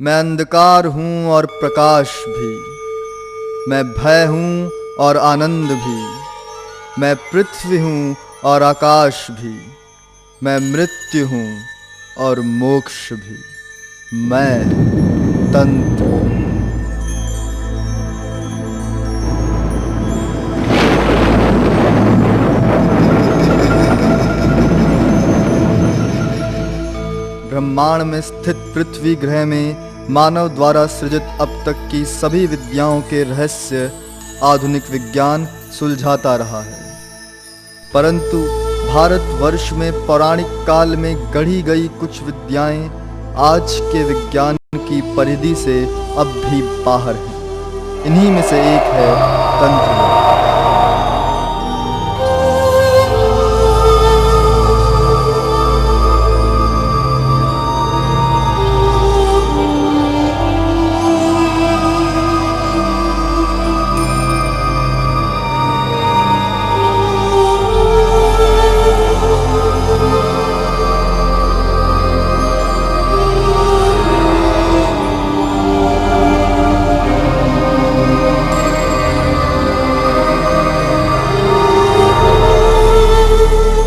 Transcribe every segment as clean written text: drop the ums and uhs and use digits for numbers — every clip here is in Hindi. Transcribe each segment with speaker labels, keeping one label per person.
Speaker 1: मैं अंधकार हूँ और प्रकाश भी, मैं भय हूँ और आनंद भी, मैं पृथ्वी हूँ और आकाश भी, मैं मृत्यु हूँ और मोक्ष भी, मैं तंत्र। ब्रह्मांड में स्थित पृथ्वी ग्रह में मानव द्वारा सृजित अब तक की सभी विद्याओं के रहस्य आधुनिक विज्ञान सुलझाता रहा है, परंतु भारतवर्ष में पौराणिक काल में गढ़ी गई कुछ विद्याएं आज के विज्ञान की परिधि से अब भी बाहर हैं। इन्हीं में से एक है तंत्र।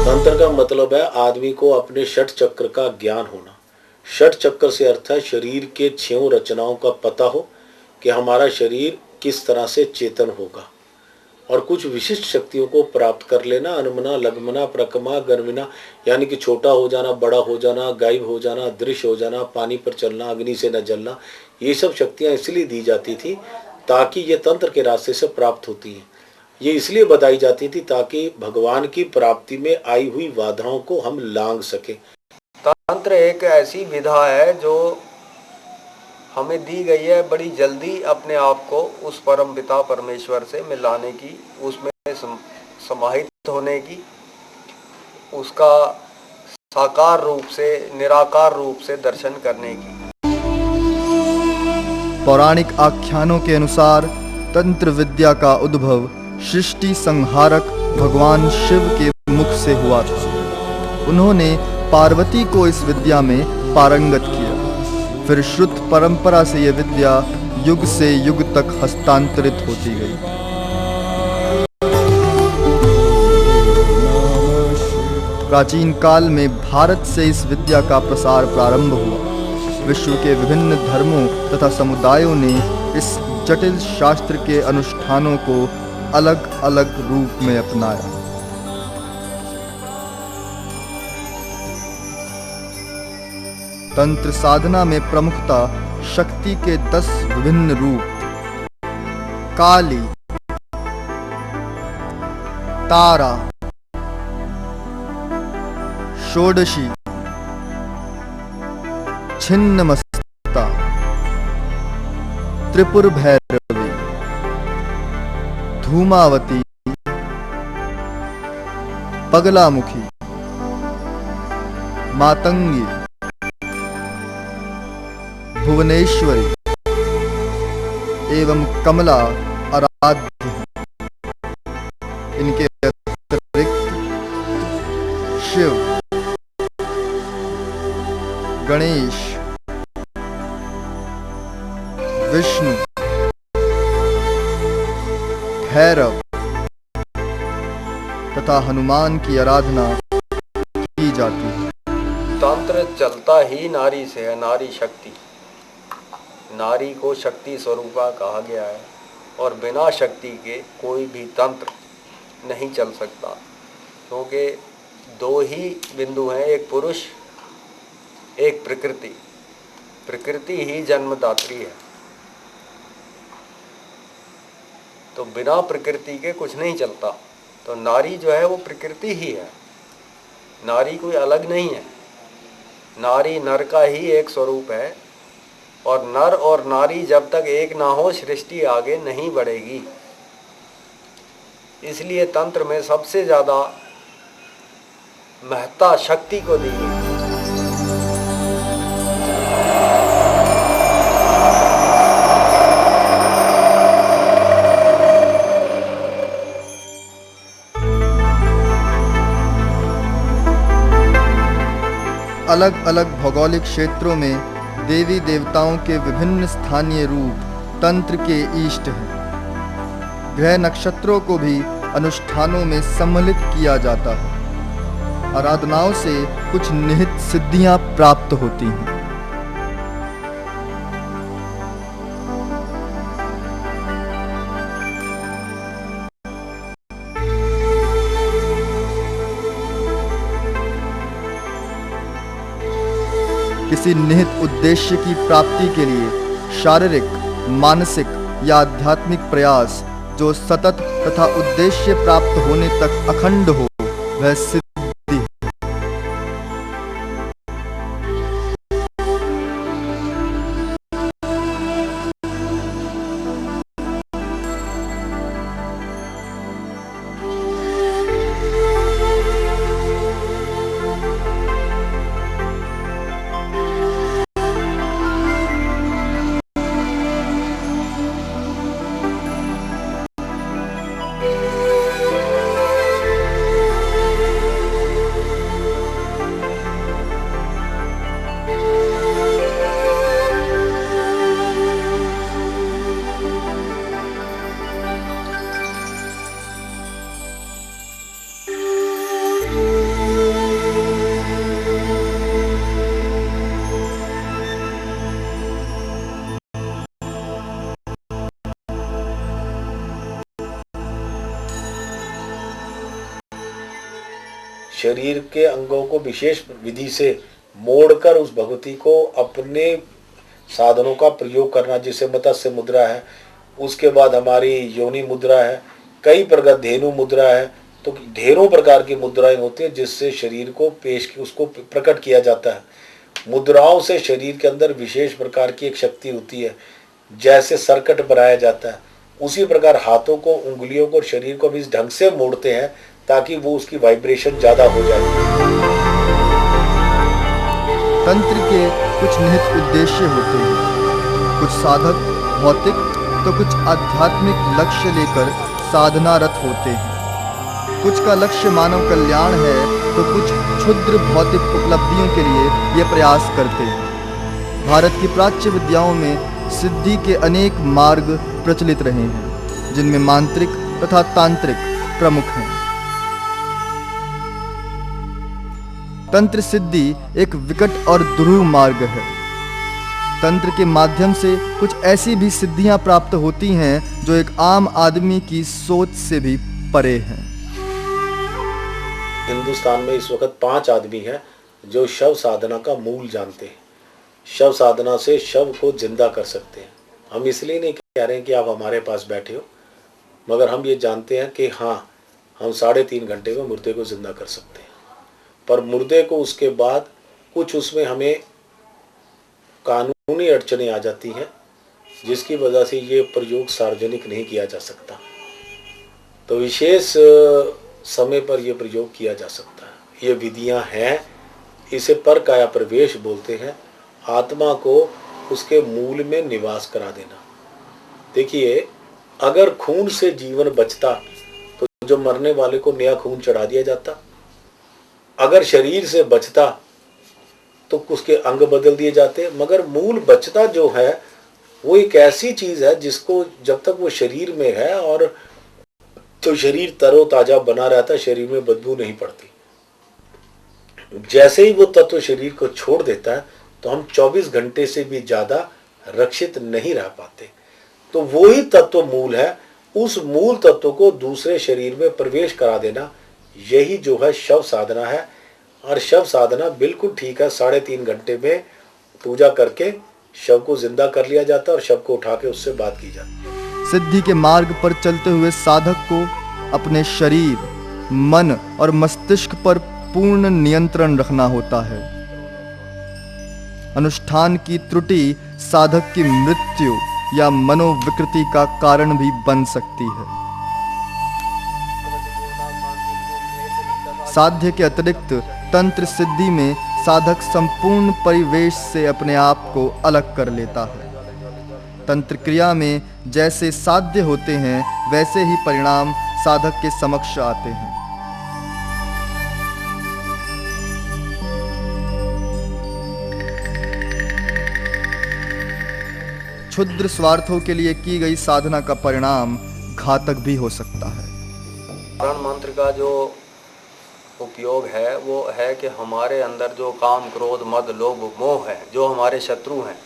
Speaker 2: तंत्र का मतलब है आदमी को अपने षट चक्र का ज्ञान होना। षट चक्र से अर्थ है शरीर के 6 रचनाओं का पता हो कि हमारा शरीर किस तरह से चेतन होगा, और कुछ विशिष्ट शक्तियों को प्राप्त कर लेना। अनमना, लग्मना, प्रकमा, गर्मिना, यानी कि छोटा हो जाना, बड़ा हो जाना, गायब हो जाना, दृश्य हो जाना, पानी पर चलना, अग्नि से न जलना, ये सब शक्तियाँ इसलिए दी जाती थी ताकि ये तंत्र के रास्ते से प्राप्त होती हैं। ये इसलिए बताई जाती थी ताकि भगवान की प्राप्ति में आई हुई बाधाओं को हम लांघ सके।
Speaker 3: तंत्र एक ऐसी विधा है जो हमें दी गई है बड़ी जल्दी अपने आप को उस परम पिता परमेश्वर से मिलाने की, उसमें समाहित होने की, उसका साकार रूप से, निराकार रूप से दर्शन करने की।
Speaker 1: पौराणिक आख्यानों के अनुसार तंत्र विद्या का उद्भव सृष्टि संहारक भगवान शिव के मुख से हुआ था। उन्होंने पार्वती को इस विद्या में पारंगत किया। फिर श्रुत परंपरा से यह विद्या युग से युग तक हस्तांतरित होती गई। प्राचीन काल में भारत से इस विद्या का प्रसार प्रारंभ हुआ। विश्व के विभिन्न धर्मों तथा समुदायों ने इस जटिल शास्त्र के अनुष्ठानों को अलग अलग रूप में अपनाया। तंत्र साधना में प्रमुखता शक्ति के 10 विभिन्न रूप काली, तारा, षोडशी, छिन्नमस्ता, त्रिपुर भैरवी, धूमावती, पगलामुखी, मातंगी, भुवनेश्वरी एवं कमला आराध्य हैं। इनके अतिरिक्त शिव, गणेश, विष्णु, भैरव तथा हनुमान की आराधना की जाती है।
Speaker 3: तंत्र चलता ही नारी से है, नारी शक्ति। नारी को शक्ति स्वरूपा कहा गया है, और बिना शक्ति के कोई भी तंत्र नहीं चल सकता, क्योंकि 2 ही बिंदु हैं, एक पुरुष, एक प्रकृति। प्रकृति ही जन्मदात्री है, तो बिना प्रकृति के कुछ नहीं चलता। तो नारी जो है वो प्रकृति ही है, नारी कोई अलग नहीं है। नारी नर का ही एक स्वरूप है, और नर और नारी जब तक एक ना हो सृष्टि आगे नहीं बढ़ेगी। इसलिए तंत्र में सबसे ज़्यादा महत्ता शक्ति को दी गई।
Speaker 1: अलग अलग भौगोलिक क्षेत्रों में देवी देवताओं के विभिन्न स्थानीय रूप तंत्र के इष्ट हैं। ग्रह नक्षत्रों को भी अनुष्ठानों में सम्मिलित किया जाता है। आराधनाओं से कुछ निहित सिद्धियां प्राप्त होती हैं। किसी निहित उद्देश्य की प्राप्ति के लिए शारीरिक, मानसिक या आध्यात्मिक प्रयास जो सतत तथा उद्देश्य प्राप्त होने तक अखंड हो, वह सिद्धि है।
Speaker 2: शरीर के अंगों को विशेष विधि से मोड़कर उस भगवती को अपने साधनों का प्रयोग करना, जिसे मत्स्य मुद्रा है, उसके बाद हमारी योनि मुद्रा है, कई प्रकार धेनु मुद्रा है, तो ढेरों प्रकार की मुद्राएं होती हैं जिससे शरीर को उसको प्रकट किया जाता है। मुद्राओं से शरीर के अंदर विशेष प्रकार की एक शक्ति होती है, जैसे सर्किट बनाया जाता है, उसी प्रकार हाथों को, उंगलियों को, शरीर को भी इस ढंग से मोड़ते हैं ताकि वो उसकी वाइब्रेशन ज्यादा हो जाए।
Speaker 1: तंत्र के कुछ निहित उद्देश्य होते हैं। कुछ साधक भौतिक तो कुछ आध्यात्मिक लक्ष्य लेकर साधनारत होते हैं। कुछ का लक्ष्य मानव कल्याण है तो कुछ क्षुद्र भौतिक उपलब्धियों के लिए ये प्रयास करते हैं। भारत की प्राच्य विद्याओं में सिद्धि के अनेक मार्ग प्रचलित रहे हैं, जिनमें मांत्रिक तथा तांत्रिक प्रमुख हैं। तंत्र सिद्धि एक विकट और दुरूह मार्ग है। तंत्र के माध्यम से कुछ ऐसी भी सिद्धियां प्राप्त होती हैं जो एक आम आदमी की सोच से भी परे हैं।
Speaker 2: हिंदुस्तान में इस वक्त 5 आदमी हैं जो शव साधना का मूल जानते हैं। शव साधना से शव को जिंदा कर सकते हैं। हम इसलिए नहीं कह रहे हैं कि आप हमारे पास बैठे हो, मगर हम ये जानते हैं कि हाँ, हम 3.5 घंटे में मुर्दे को जिंदा कर सकते हैं। पर मुर्दे को उसके बाद कुछ उसमें हमें कानूनी अड़चनें आ जाती हैं, जिसकी वजह से ये प्रयोग सार्वजनिक नहीं किया जा सकता। तो विशेष समय पर यह प्रयोग किया जा सकता है। ये विधियां हैं, इसे पर काया प्रवेश बोलते हैं। आत्मा को उसके मूल में निवास करा देना। देखिए, अगर खून से जीवन बचता तो जो मरने वाले को नया खून चढ़ा दिया जाता। अगर शरीर से बचता तो उसके अंग बदल दिए जाते। मगर मूल बचता जो है वो एक ऐसी चीज है जिसको जब तक वो शरीर में है और तो शरीर तरोताजा बना रहता है, शरीर में बदबू नहीं पड़ती। जैसे ही वो तत्व शरीर को छोड़ देता है तो हम 24 घंटे से भी ज्यादा रक्षित नहीं रह पाते। तो वो ही तत्व मूल है। उस मूल तत्व को दूसरे शरीर में प्रवेश करा देना, यही जो है शव साधना है। और शव साधना बिल्कुल ठीक है। 3.5 घंटे में पूजा करके शव को जिंदा कर लिया जाता है और शव को उठा के उससे बात की जाती है।
Speaker 1: सिद्धि के मार्ग पर चलते हुए साधक को अपने शरीर, मन और मस्तिष्क पर पूर्ण नियंत्रण रखना होता है। अनुष्ठान की त्रुटि साधक की मृत्यु या मनोविकृति का कारण भी बन सकती है। साध्य के अतिरिक्त तंत्र सिद्धि में साधक संपूर्ण परिवेश से अपने आप को अलग कर लेता है। तंत्र क्रिया में जैसे साध्य होते हैं, वैसे ही परिणाम साधक के समक्ष आते हैं। क्षुद्र स्वार्थों के लिए की गई साधना का परिणाम घातक भी हो सकता है।
Speaker 3: प्रण मंत्र का जो उपयोग है वो है कि हमारे अंदर जो काम, क्रोध, मद, लोभ, मोह है, जो हमारे शत्रु हैं,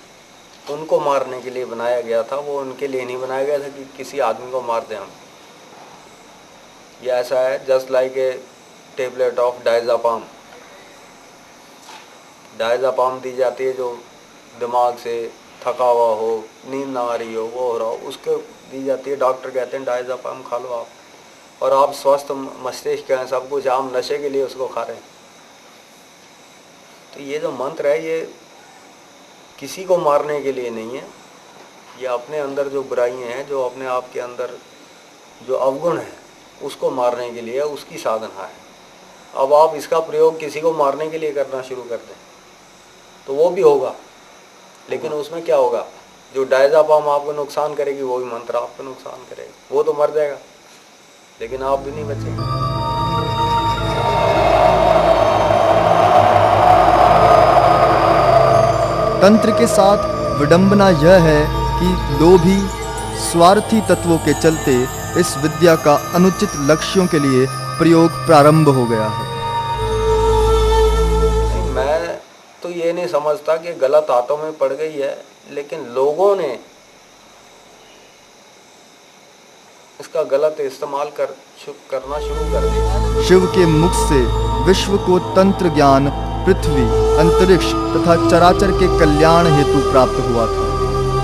Speaker 3: उनको मारने के लिए बनाया गया था। वो उनके लिए नहीं बनाया गया था कि किसी आदमी को मार दें हम। ये ऐसा है just like a tablet of diazepam. Diazepam दी जाती है जो दिमाग से थका हुआ हो, नींद ना आ रही हो, वो हो रहा हो, उसको दी जाती है। डॉक्टर कहते हैं डायज़ापाम खा लो आप, और आप स्वस्थ मस्तिष्क हैं, सब कुछ, आप नशे के लिए उसको खा रहे हैं। तो ये जो मंत्र है ये किसी को मारने के लिए नहीं है, ये अपने अंदर जो बुराइयां हैं, जो अपने आप के अंदर जो अवगुण है, उसको मारने के लिए उसकी साधना है। अब आप इसका प्रयोग किसी को मारने के लिए करना शुरू कर दें तो वो भी होगा, लेकिन उसमें क्या होगा, जो डायज़ापाम आपको नुकसान करेगी वो भी मंत्र आपको नुकसान करेगा। वो तो मर जाएगा लेकिन आप भी नहीं बचेंगे।
Speaker 1: तंत्र के साथ विडंबना यह है कि लोभी, स्वार्थी तत्वों के चलते इस विद्या का अनुचित लक्ष्यों के लिए प्रयोग प्रारंभ हो गया है।
Speaker 3: मैं तो ये नहीं समझता कि गलत हाथों में पड़ गई है, लेकिन लोगों ने इसका गलत इस्तेमाल करना शुरू कर दिया।
Speaker 1: शिव के मुख से विश्व को तंत्र ज्ञान पृथ्वी, अंतरिक्ष तथा चराचर के कल्याण हेतु प्राप्त हुआ था,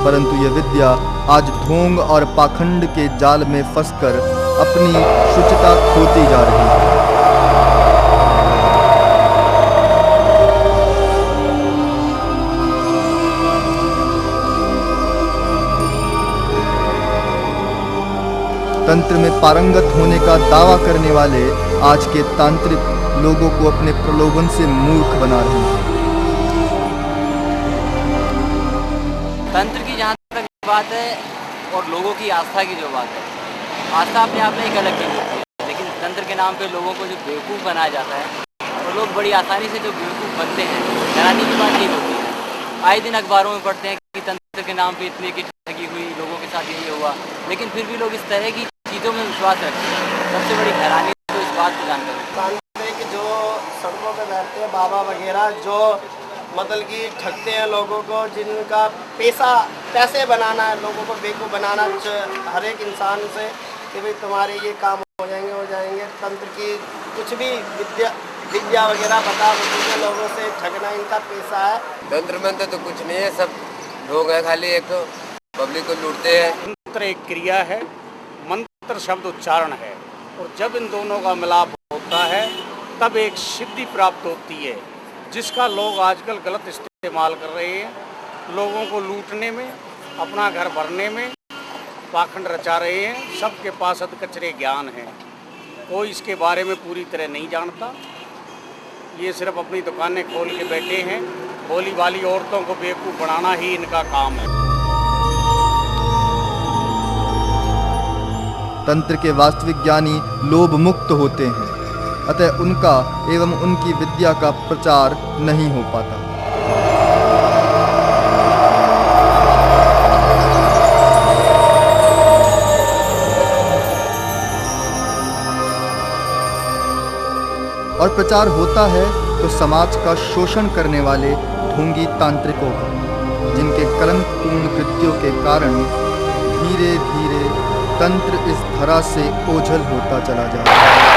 Speaker 1: परंतु यह विद्या आज ढोंग और पाखंड के जाल में फंसकर अपनी शुचिता खोती जा रही है। तंत्र में पारंगत होने का दावा करने वाले आज के तांत्रिक लोगों को अपने प्रलोभन से मूर्ख बना रहे हैं।
Speaker 4: तंत्र की जहाँ तक बात है और लोगों की आस्था की जो बात है, आस्था अपने आप में एक अलग चीज़ होती है, लेकिन तंत्र के नाम पे लोगों को जो बेवकूफ़ बनाया जाता है और लोग बड़ी आसानी से जो बेवकूफ़ बनते हैं, हैरानी की बात ये होती है। आए दिन अखबारों में पढ़ते हैं कि तंत्र के नाम पे इतनी की ठगी हुई, लोगों के साथ यही हुआ, लेकिन फिर भी लोग इस तरह की चीज़ों में विश्वास रखते हैं। सबसे बड़ी हैरानी तो इस बात को जानकर
Speaker 5: तांत्रिक जो सड़कों पे बैठते हैं बाबा वगैरह, जो मतलब कि ठगते हैं लोगों को, जिनका पैसे बनाना है, लोगों को बेवकूफ़ बनाना हर एक इंसान से कि भाई तुम्हारे ये काम हो जाएंगे। तंत्र की कुछ भी विद्या वगैरह बता के लोगों से ठगना इनका पैसा है।
Speaker 6: तंत्र मंत्र तो कुछ नहीं है, सब लोग हैं, खाली एक तो पब्लिक को लूटते हैं।
Speaker 7: तंत्र एक क्रिया है, मंत्र शब्द उच्चारण है, और जब इन दोनों का मिलाप होता है तब एक सिद्धि प्राप्त होती है, जिसका लोग आजकल गलत इस्तेमाल कर रहे हैं। लोगों को लूटने में, अपना घर भरने में पाखंड रचा रहे हैं। सबके पास अधकचरे ज्ञान है, कोई इसके बारे में पूरी तरह नहीं जानता। ये सिर्फ अपनी दुकानें खोल के बैठे हैं, भोली भाली औरतों को बेवकूफ़ बनाना ही इनका काम है।
Speaker 1: तंत्र के वास्तविक ज्ञानी लोभ मुक्त होते हैं, अतः उनका एवं उनकी विद्या का प्रचार नहीं हो पाता। और प्रचार होता है तो समाज का शोषण करने वाले ढोंगी तांत्रिकों का, जिनके कलंकपूर्ण कृत्यों के कारण धीरे धीरे तंत्र इस धरा से ओझल होता चला जा रहा है।